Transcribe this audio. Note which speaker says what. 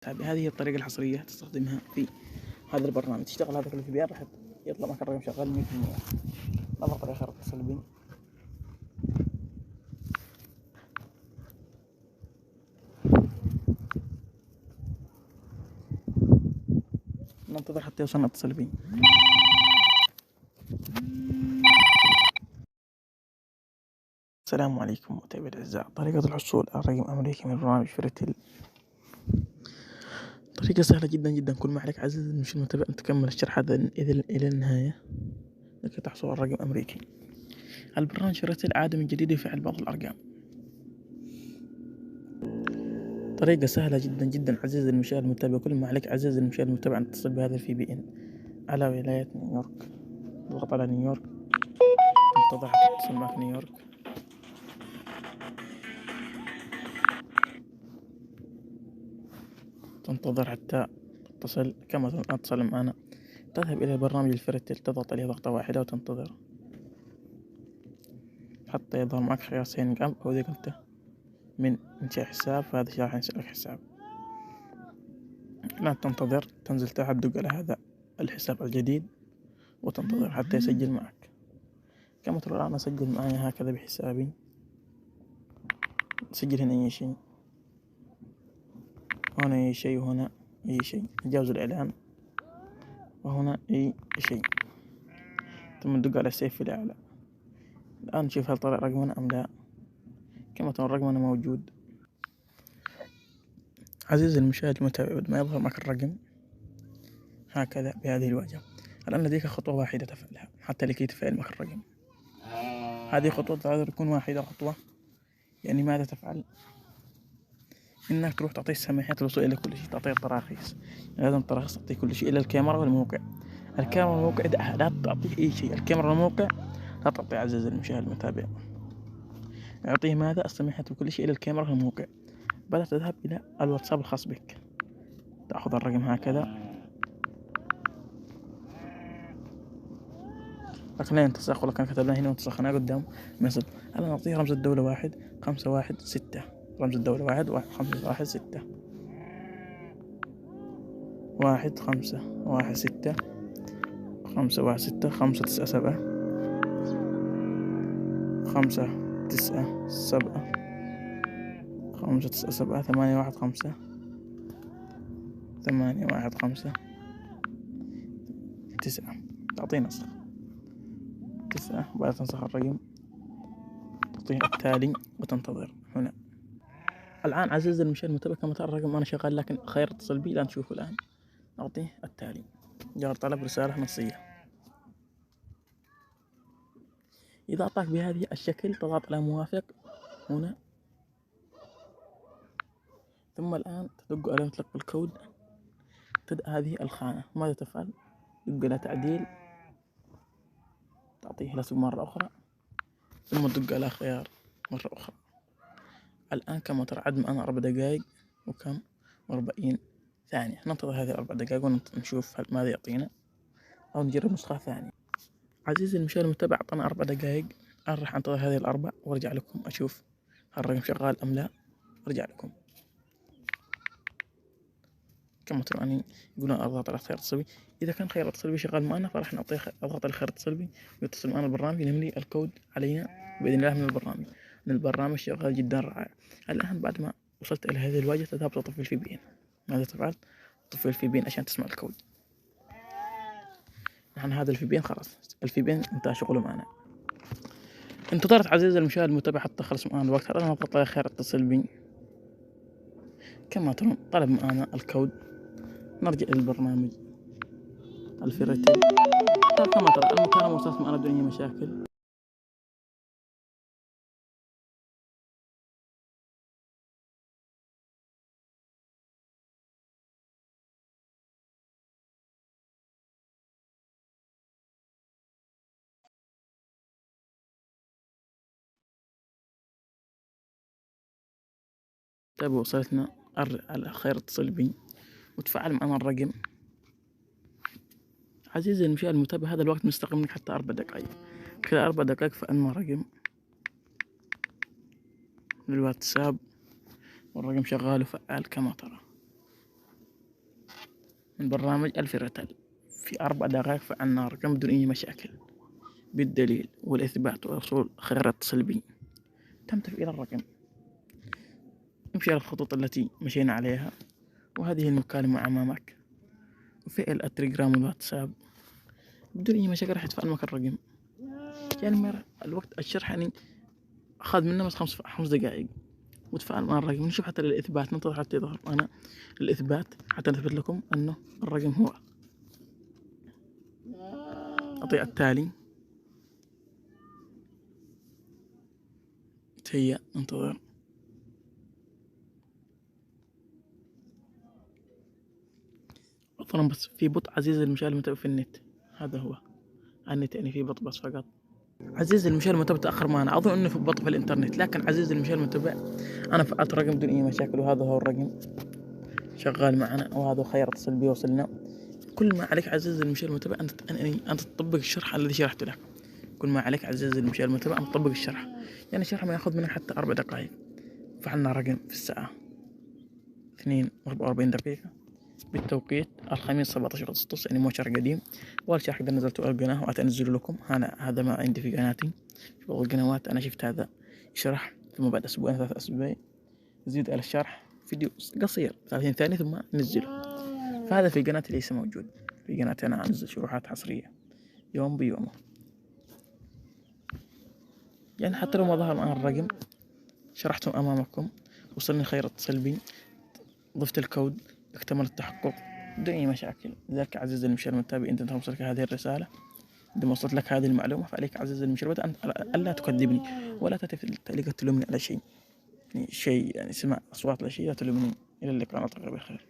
Speaker 1: هذه هي الطريقة الحصرية تستخدمها في هذا البرنامج. تشتغل هذا كله في بي ار راح يطلع معك الرقم شغال 100%. نضغط على خيار اتصل بي، ننتظر حتى يوصلنا اتصل بي. السلام عليكم متابعي الأعزاء. طريقة الحصول على رقم أمريكي من برنامج فريتل طريقة سهلة جدا جدا. كل ما عليك عزيزي المشاهد المتابع أن تكمل الشرح هذا إلى النهاية لكي تحصل على رقم أمريكي. البرنامج فريتل عادة من جديد يفعل بعض الأرقام. طريقة سهلة جدا جدا عزيزي المشاهد المتابع. كل ما عليك عزيزي المشاهد المتابع أن تتصل بهذا الفي بي إن على ولاية نيويورك. تضغط على نيويورك، تنتظر حتى تتصل معك نيويورك. تنتظر حتى تتصل كما تتصل معنا. تذهب إلى برنامج الفريتل، تضغط عليه ضغطة واحدة وتنتظر حتى يظهر معك خيار سينج أب أو إذا كنت من إنشاء حساب فهذا راح ينشأ لك حساب. الآن تنتظر، تنزل تحت دق على هذا الحساب الجديد وتنتظر حتى يسجل معك. كما ترى الآن أسجل معي هكذا بحسابي. سجل هنا أي شيء، هنا أي شيء، وهنا أي شيء. نجاوز الإعلان وهنا أي شيء، ثم ندق على سيف في الأعلى. الآن نشوف هل طلع رقمنا أم لا. كما ترى رقمنا موجود. عزيزي المشاهد المتابع، بعد ما يظهر معك الرقم هكذا بهذه الواجهة، الآن لديك خطوة واحدة تفعلها حتى لكي تفعل معك الرقم. هذه خطوة تكون واحدة خطوة. يعني ماذا تفعل؟ إنك تروح تعطيه سماحيات الوصول إلى كل شيء، تعطيه التراخيص. لازم التراخيص تعطيه كل شيء إلا الكاميرا والموقع. الكاميرا والموقع لا تعطيه أي شيء. الكاميرا والموقع لا تعطيه عزيزي المشاهد المتابع. أعطيه ماذا؟ السماحيات وكل شيء إلى الكاميرا والموقع. بعدها تذهب إلى الواتساب الخاص بك، تأخذ الرقم هكذا. لكن لا ينتسخ، ولكن كتبنا هنا وانتسخ هنا قدام مثل. أنا نعطيه رمز الدولة 1 5 1 6. رمز الدولة 1 5 1 6. 1 5 1 6 5 1 6 5 9 7 5 9 7 5 9 7 8 1 5 8 1 5 9. تعطيه نسخ 9. بعد تنسخ الرقم تعطيه التالي وتنتظر هنا. الآن عزيزي المشاهد المتابع كما ترى الرقم أنا شغال، لكن خير اتصل بي. لا نشوفه الآن. نعطيه التالي: جار طلب رسالة نصية. إذا أعطاك بهذه الشكل تضغط على موافق هنا، ثم الآن تدق على مطلق الكود. هذه الخانة ماذا تفعل؟ تدق على تعديل، تعطيه لصق مرة أخرى، ثم تدق على خيار مرة أخرى. الآن كما ترى عد معنا 4 دقائق وكم 40 ثانية. ننتظر هذه 4 دقائق ونشوف ماذا يعطينا، أو نجرب نسخة ثانية. عزيزي المشاهد المتابع أعطانا 4 دقائق. أنا راح أنتظر هذه ال4 وأرجع لكم أشوف هل الرقم شغال أم لا، أرجع لكم. كما ترون يقولون أضغط على خيار اتصل بي. إذا كان خيار اتصل بي شغال معنا فراح نعطيه أضغط على خيار اتصل بي ويتصل معنا البرنامج يملي الكود علينا بإذن الله من البرنامج. البرنامج شغال جدا رائع. الآن بعد ما وصلت إلى هذه الواجهة تذهب تطفي الفي بي إن. ماذا تفعل؟ تطفي الفي بي إن عشان تسمع الكود. نحن هذا الفي بي إن خلاص، الفي بي إن انتهى شغله معنا. انتظرت عزيزي المشاهد المتابع حتى خلص معنا الوقت. الآن نضغط على خيار اتصل بي. كما ترون طلب معنا الكود. نرجع إلى البرنامج الفريتل. كما ترى المكالمة وصلت معنا بدون أي مشاكل. طيب وصلتنا على خير اتصل بي وتفعل معنا الرقم. عزيزي المشاهد المتابع هذا الوقت مستغرق منك حتى 4 دقائق. كذا 4 دقائق فعلنا رقم للواتساب والرقم شغال وفعال كما ترى. من برنامج الفيرتل في 4 دقائق فعلنا الرقم بدون أي مشاكل بالدليل والإثبات ووصول خيار اتصل بي. تم تفعيل الرقم. امشي على الخطوط التي مشينا عليها، وهذه المكالمة أمامك، وفعل التليجرام والواتساب بدون أي مشاكل. راح يتفعل معك الرقم. يعني الوقت الشرح يعني أخذ منا بس 5 دقائق وتفعل مع الرقم. نشوف حتى للإثبات، ننتظر حتى يظهر معنا للإثبات حتى نثبت لكم أنه الرقم هو. أطيع التالي، تهيأ، ننتظر. عذرا بس في بطء عزيزي المشاهد المتابع في النت، هذا هو النت يعني في بطء بس فقط. عزيزي المشاهد المتابع تأخر معنا، أظن أنه في بطء في الإنترنت، لكن عزيزي المشاهد المتابع أنا فعلت الرقم بدون أي مشاكل، وهذا هو الرقم شغال معنا، وهذا خيار اتصل بي وصلنا. كل ما عليك عزيزي المشاهد المتابع أن تطبق الشرح الذي شرحته لك. كل ما عليك عزيزي المشاهد المتابع أن تطبق الشرح، يعني الشرح ما يأخذ منك حتى 4 دقائق. فعلنا رقم في الساعة 2:44 دقيقة بالتوقيت الخميس 17 أغسطس، يعني مو شرح قديم. والشرح قد نزلته على القناة وأنزله لكم. هذا ما عندي في قناتي في بعض القنوات. أنا شفت هذا يشرح، ثم بعد أسبوعين 3 أسابيع يزيد على الشرح فيديو قصير 30 ثانية ثم نزله. فهذا في قناتي ليس موجود. في قناتي أنا أنزل شروحات حصرية يوم بيومه. يعني حتى لو ما ظهر معنا الرقم شرحته أمامكم، وصلني خير اتصل بي، ضفت الكود، اكتمل التحقق بدون أي مشاكل. لذلك عزيزي المشاهد المتابع، أنت توصلك هذه الرسالة، عندما وصلت لك هذه المعلومة فعليك عزيزي المشاهد أن ألا تكذبني ولا تأتي في التعليقات تلومني على شيء، يعني سماع أصوات لا شيء، لا تلومني. إلى اللقاء، نلتقي بخير.